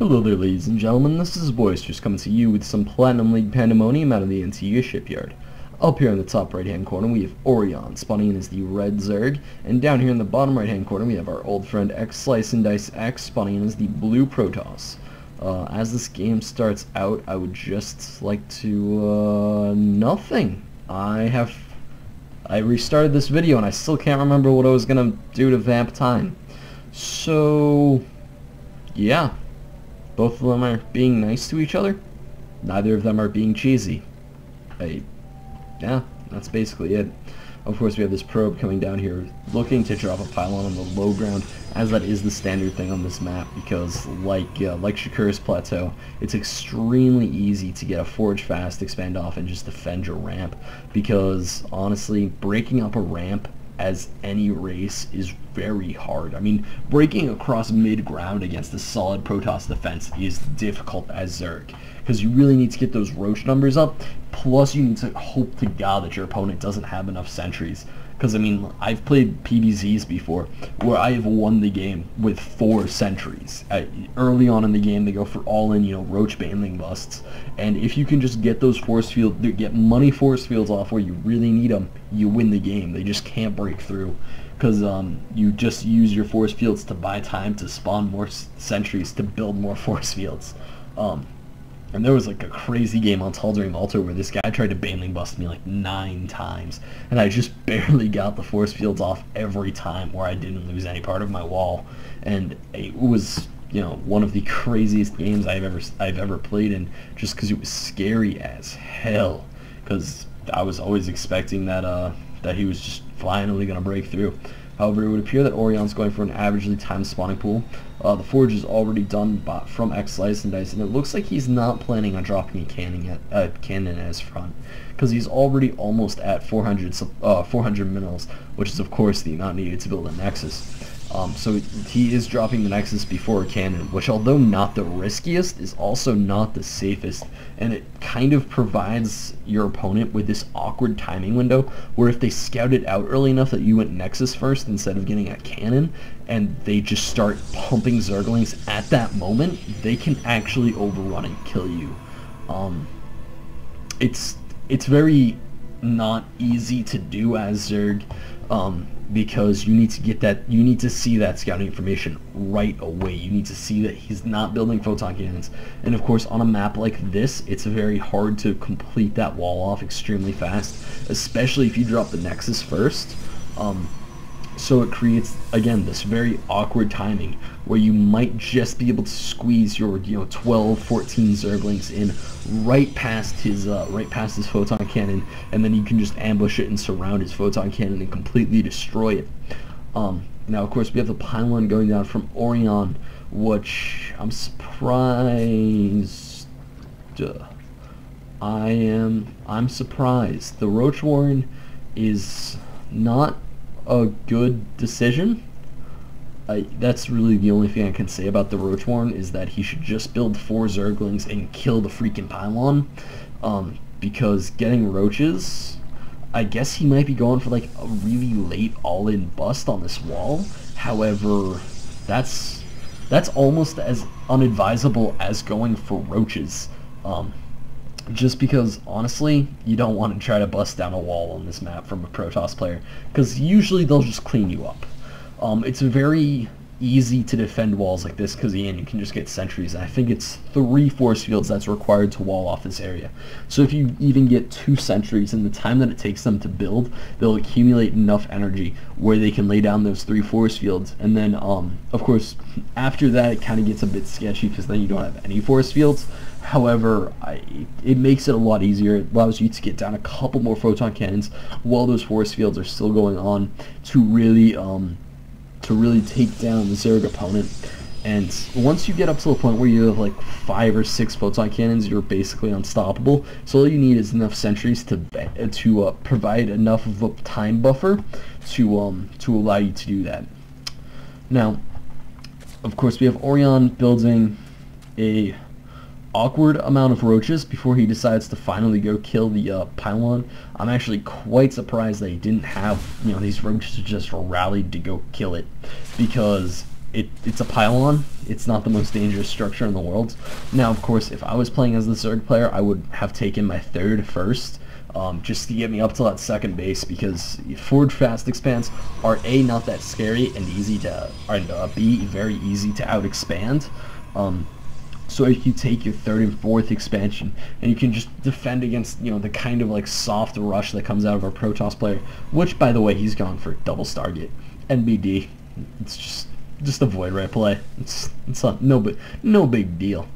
Hello there, ladies and gentlemen, this is Boisterous coming to you with some Platinum League Pandemonium out of the Antigua shipyard. Up here in the top right hand corner we have Orion spawning in as the red Zerg, and down here in the bottom right hand corner we have our old friend XSliceNDiceX spawning in as the blue Protoss. As this game starts out, I would just like to, nothing. I restarted this video and I still can't remember what I was gonna do to vamp time. So, yeah. Both of them are being nice to each other. Neither of them are being cheesy. Yeah, that's basically it. Of course, we have this probe coming down here, looking to drop a pylon on the low ground, as that is the standard thing on this map, because like Shakur's Plateau, it's extremely easy to get a forge fast, expand off, and just defend your ramp, because honestly, breaking up a ramp as any race is very hard. I mean, breaking across mid-ground against a solid Protoss defense is difficult as Zerg, because you really need to get those roach numbers up, plus you need to hope to God that your opponent doesn't have enough sentries. Because, I mean, I've played PBZs before where I have won the game with 4 sentries. Early on in the game, they go for all-in, roach baneling busts. And if you can just get those force fields, get money force fields off where you really need them, you win the game. They just can't break through. Because you just use your force fields to buy time to spawn more sentries to build more force fields. And there was like a crazy game on Tal'Darim Altar where this guy tried to baneling bust me like 9 times, and I just barely got the force fields off every time where I didn't lose any part of my wall. And it was, one of the craziest games I've ever played in, just because it was scary as hell. Because I was always expecting that he was just finally gonna break through. However, it would appear that Orion's going for an averagely timed spawning pool. The forge is already done from XSliceNDice, and it looks like he's not planning on dropping a cannon at his front, because he's already almost at 400 minerals, which is of course the amount needed to build a Nexus. So he is dropping the Nexus before a cannon, which, although not the riskiest, is also not the safest, and it kind of provides your opponent with this awkward timing window where if they scout it out early enough that you went Nexus first instead of getting a cannon, and they just start pumping Zerglings at that moment, they can actually overrun and kill you. It's very not easy to do as Zerg, because you need to see that scouting information right away. You need to see that he's not building photon cannons, and of course on a map like this, it's very hard to complete that wall off extremely fast, especially if you drop the Nexus first. So it creates, again, this very awkward timing where you might just be able to squeeze your 12, 14 Zerglings in right past his photon cannon, and then you can just ambush it and surround his photon cannon and completely destroy it. Now, of course, we have the pylon going down from Orion, which I'm surprised. I'm surprised. The Roach Warren is not a good decision. That's really the only thing I can say about the Roach Warren, is that he should just build 4 Zerglings and kill the freaking pylon, because getting roaches, I guess he might be going for like a really late all-in bust on this wall. However, that's almost as unadvisable as going for roaches. Just because, honestly, you don't want to try to bust down a wall on this map from a Protoss player, because usually they'll just clean you up. It's very easy to defend walls like this, because again, you can just get sentries, and I think it's 3 force fields that's required to wall off this area. So if you even get 2 sentries in the time that it takes them to build, they'll accumulate enough energy where they can lay down those 3 force fields, and then of course after that it kind of gets a bit sketchy, because then you don't have any force fields. However, it makes it a lot easier. It allows you to get down a couple more photon cannons while those force fields are still going on to really take down the Zerg opponent. And once you get up to the point where you have like 5 or 6 photon cannons, you're basically unstoppable. So all you need is enough sentries to provide enough of a time buffer to allow you to do that. Now, of course, we have Orion building a awkward amount of roaches before he decides to finally go kill the pylon. I'm actually quite surprised that he didn't have these roaches just rallied to go kill it, because it's a pylon. It's not the most dangerous structure in the world. Now, of course, if I was playing as the Zerg player, I would have taken my third first, just to get me up to that second base, because forward fast expands are A, not that scary, and easy to, and B, very easy to out expand. So if you take your third and fourth expansion, and you can just defend against, you know, the kind of like soft rush that comes out of our Protoss player, which, by the way, he's gone for double Stargate, NBD. It's just a Void Ray play. It's not, no big deal.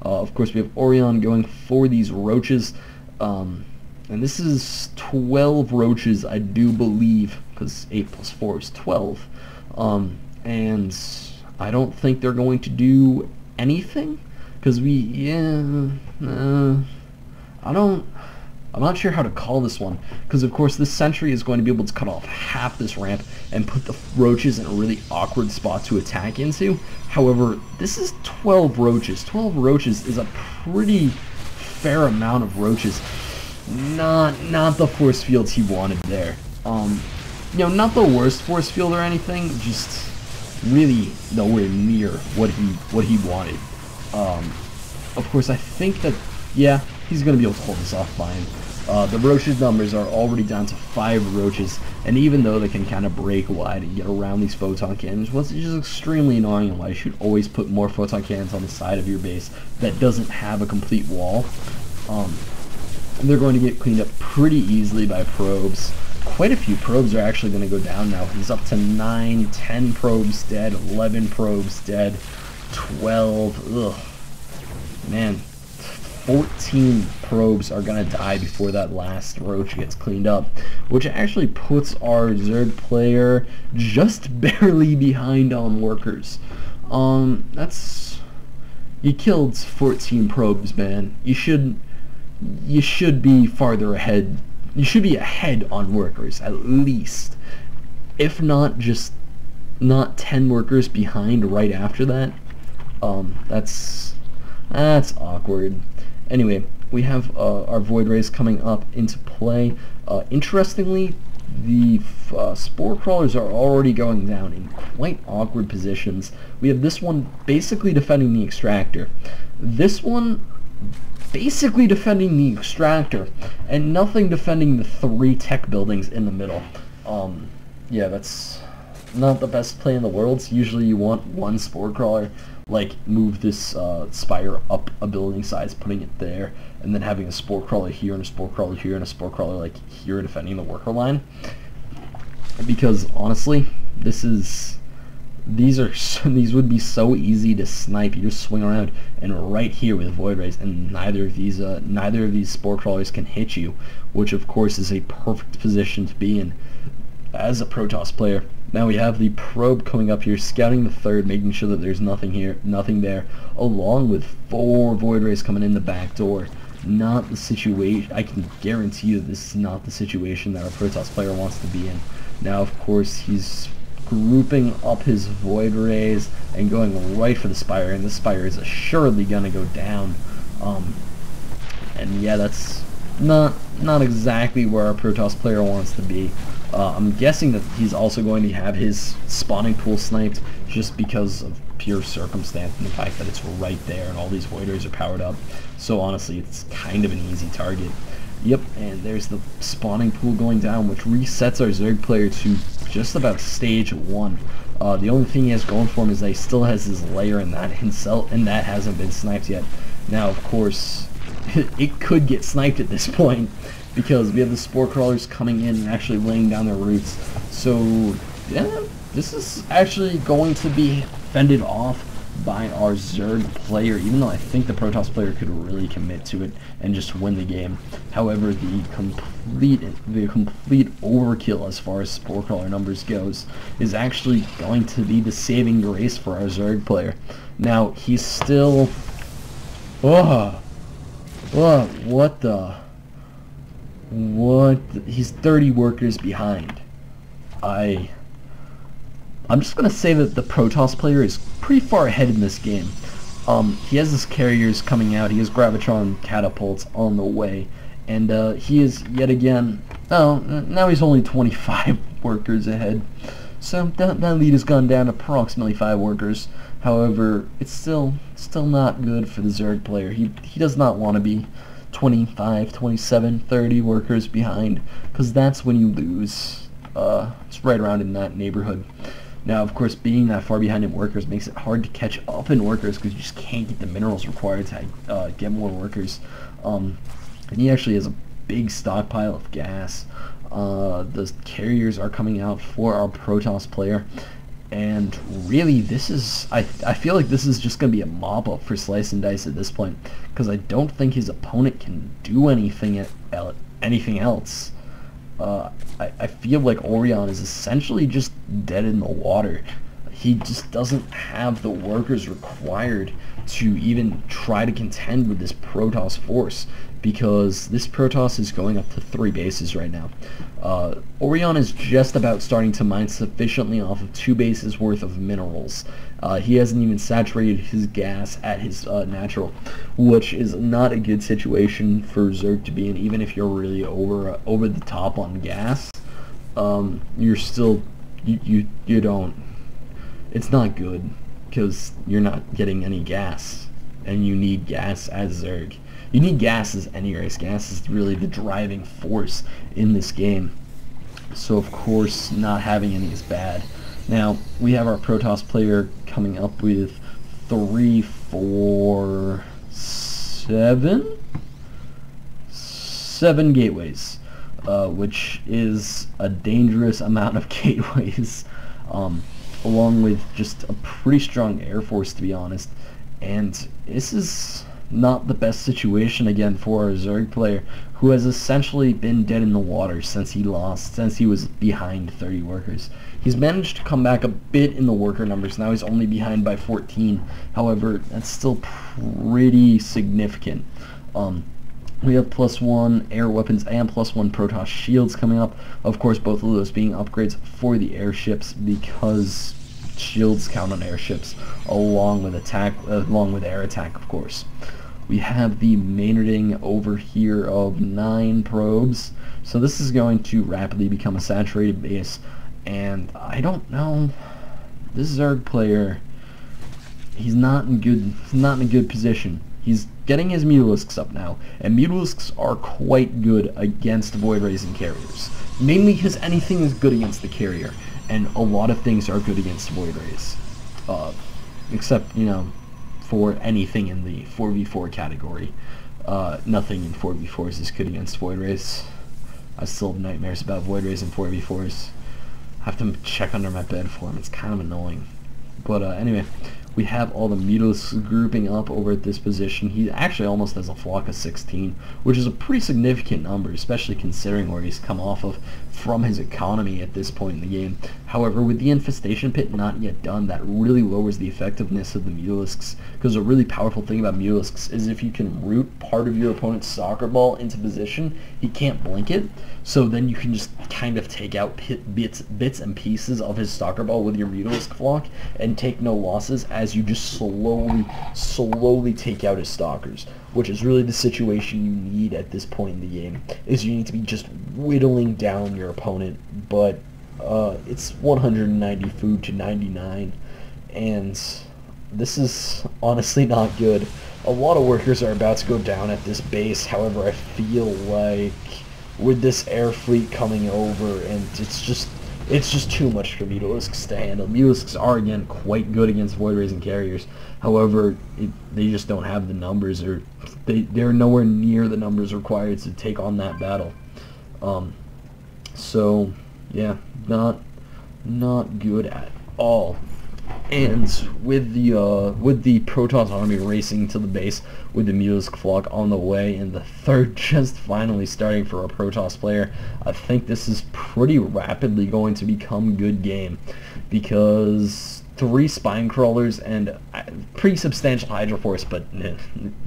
Of course, we have Orion going for these roaches, and this is 12 roaches, I do believe, because 8 plus 4 is 12. And I don't think they're going to do anything, because I'm not sure how to call this one, because of course this sentry is going to be able to cut off half this ramp and put the roaches in a really awkward spot to attack into. However, this is 12 roaches. 12 roaches is a pretty fair amount of roaches. Not the force fields he wanted there. You know, not the worst force field or anything, just really nowhere near what he wanted. Of course, I think that, yeah, he's going to be able to hold this off fine. The roaches numbers are already down to 5 roaches, and even though they can kind of break wide and get around these photon cannons, which is extremely annoying, and why you should always put more photon cannons on the side of your base that doesn't have a complete wall. They're going to get cleaned up pretty easily by probes. Quite a few probes are actually going to go down now. He's up to 9, 10 probes dead, 11 probes dead, 12, ugh. Man, 14 probes are going to die before that last roach gets cleaned up, which actually puts our Zerg player just barely behind on workers. You killed 14 probes, man. You should be farther ahead. You should be ahead on workers, at least. If not, just not 10 workers behind right after that. That's awkward. Anyway, we have our Void Rays coming up into play. Interestingly, the Spore Crawlers are already going down in quite awkward positions. We have this one basically defending the Extractor. This one basically defending the Extractor, and nothing defending the 3 tech buildings in the middle. Yeah, that's not the best play in the world. Usually you want one Spore Crawler, like move this spire up a building size, putting it there, and then having a Spore Crawler here and a Spore Crawler here and a Spore Crawler like here defending the worker line. Because honestly, these would be so easy to snipe. You just swing around and right here with Void Rays, and neither of these Spore Crawlers can hit you, which of course is a perfect position to be in as a Protoss player. Now we have the probe coming up here, scouting the third, making sure that there's nothing here, nothing there, along with 4 Void Rays coming in the back door. Not the situation. I can guarantee you this is not the situation that our Protoss player wants to be in. Now, of course, he's grouping up his Void Rays and going right for the Spire, and the Spire is assuredly gonna go down. And yeah, that's not exactly where our Protoss player wants to be. I'm guessing that he's also going to have his spawning pool sniped just because of pure circumstance and the fact that it's right there and all these Void Rays are powered up. So honestly, it's kind of an easy target. Yep, and there's the spawning pool going down, which resets our Zerg player to just about stage 1. The only thing he has going for him is that he still has his lair in that himself, and that hasn't been sniped yet. Now, of course, it could get sniped at this point, because we have the Spore Crawlers coming in and actually laying down their roots. So, yeah, this is actually going to be fended off by our Zerg player, even though I think the Protoss player could really commit to it and just win the game. However, the complete overkill as far as Spore Crawler numbers goes is actually going to be the saving grace for our Zerg player. Now, he's still... What? He's 30 workers behind. I'm just going to say that the Protoss player is pretty far ahead in this game. He has his carriers coming out, he has Gravitron catapults on the way, and he is yet again... Oh, now he's only 25 workers ahead. So that lead has gone down approximately 5 workers. However, it's still not good for the Zerg player. He does not want to be 25, 27, 30 workers behind, because that's when you lose. It's right around in that neighborhood. Now, of course, being that far behind in workers makes it hard to catch up in workers, because you just can't get the minerals required to get more workers. And he actually has a big stockpile of gas. The carriers are coming out for our Protoss player, and really this is, I feel like this is just going to be a mop-up for Slice and Dice at this point, because I don't think his opponent can do anything else. I feel like Orion is essentially just dead in the water. He just doesn't have the workers required to even try to contend with this Protoss force, because this Protoss is going up to 3 bases right now. Orion is just about starting to mine sufficiently off of 2 bases worth of minerals. He hasn't even saturated his gas at his natural, which is not a good situation for Zerg to be in. Even if you're really over the top on gas, you're still you don't. It's not good, because you're not getting any gas, and you need gas as Zerg. You need gas as any race. Gas is really the driving force in this game. So of course, not having any is bad. Now, we have our Protoss player coming up with 3, 4, 7 gateways, which is a dangerous amount of gateways, along with just a pretty strong air force, to be honest. And this is not the best situation again for a Zerg player, who has essentially been dead in the water since he was behind 30 workers. He's managed to come back a bit in the worker numbers. Now he's only behind by 14. However, that's still pretty significant. We have +1 air weapons and +1 Protoss shields coming up. Of course, both of those being upgrades for the airships, because shields count on airships along with air attack, of course. We have the mainerding over here of 9 probes, so this is going to rapidly become a saturated base. And I don't know, this Zerg player, he's not in a good position. He's getting his Mutalisks up now, and Mutalisks are quite good against Void Rays and carriers. Mainly because anything is good against the carrier, and a lot of things are good against Void Rays. Except, you know, for anything in the 4v4 category. Nothing in 4v4s is good against Void Rays. I still have nightmares about Void Rays and 4v4s. I have to check under my bed for them. It's kind of annoying. But anyway, we have all the Mutalisks grouping up over at this position. He actually almost has a flock of 16, which is a pretty significant number, especially considering where he's come off of from his economy at this point in the game. However, with the Infestation Pit not yet done, that really lowers the effectiveness of the Mutalisks, because a really powerful thing about Mutalisks is if you can root part of your opponent's soccer ball into position, he can't blink it, so then you can just kind of take out bits and pieces of his soccer ball with your Mutalisk flock and take no losses as you just slowly take out his stalkers, which is really the situation you need at this point in the game, is you need to be just whittling down your opponent. But it's 190 food to 99, and this is honestly not good. A lot of workers are about to go down at this base. However, I feel like with this air fleet coming over, and it's just too much for Mutalisks to handle. Mutalisks are, again, quite good against Void Rays and carriers. However, they just don't have the numbers, or they're nowhere near the numbers required to take on that battle. So yeah, not good at all. And with the Protoss army racing to the base with the Mutalisk flock on the way, and the third just finally starting for a Protoss player, I think this is pretty rapidly going to become good game, because 3 spine crawlers and pretty substantial Hydra force, but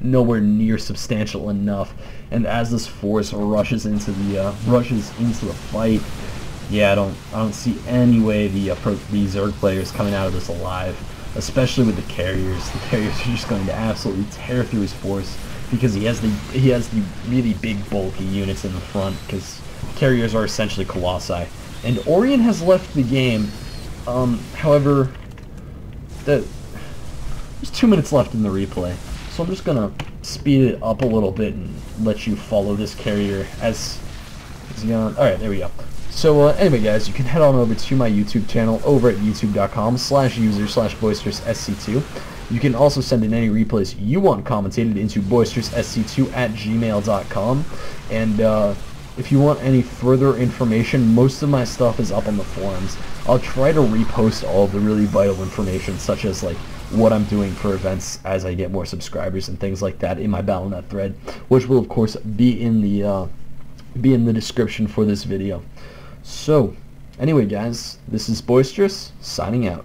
nowhere near substantial enough. And as this force rushes into the fight, yeah, I don't see any way the Zerg players coming out of this alive, especially with the carriers. The carriers are just going to absolutely tear through his force, because he has the really big bulky units in the front, because carriers are essentially colossi. And Orion has left the game However, there's 2 minutes left in the replay, so I'm just gonna speed it up a little bit and let you follow this carrier as he's going. Alright, there we go. So anyway guys, you can head on over to my YouTube channel over at youtube.com/user/boisteroussc2. You can also send in any replays you want commentated into boisteroussc2@gmail.com. And if you want any further information, most of my stuff is up on the forums. I'll try to repost all of the really vital information, such as like what I'm doing for events as I get more subscribers and things like that, in my Battle.net thread, which will of course be in the description for this video. So anyway guys, this is Boisterous signing out.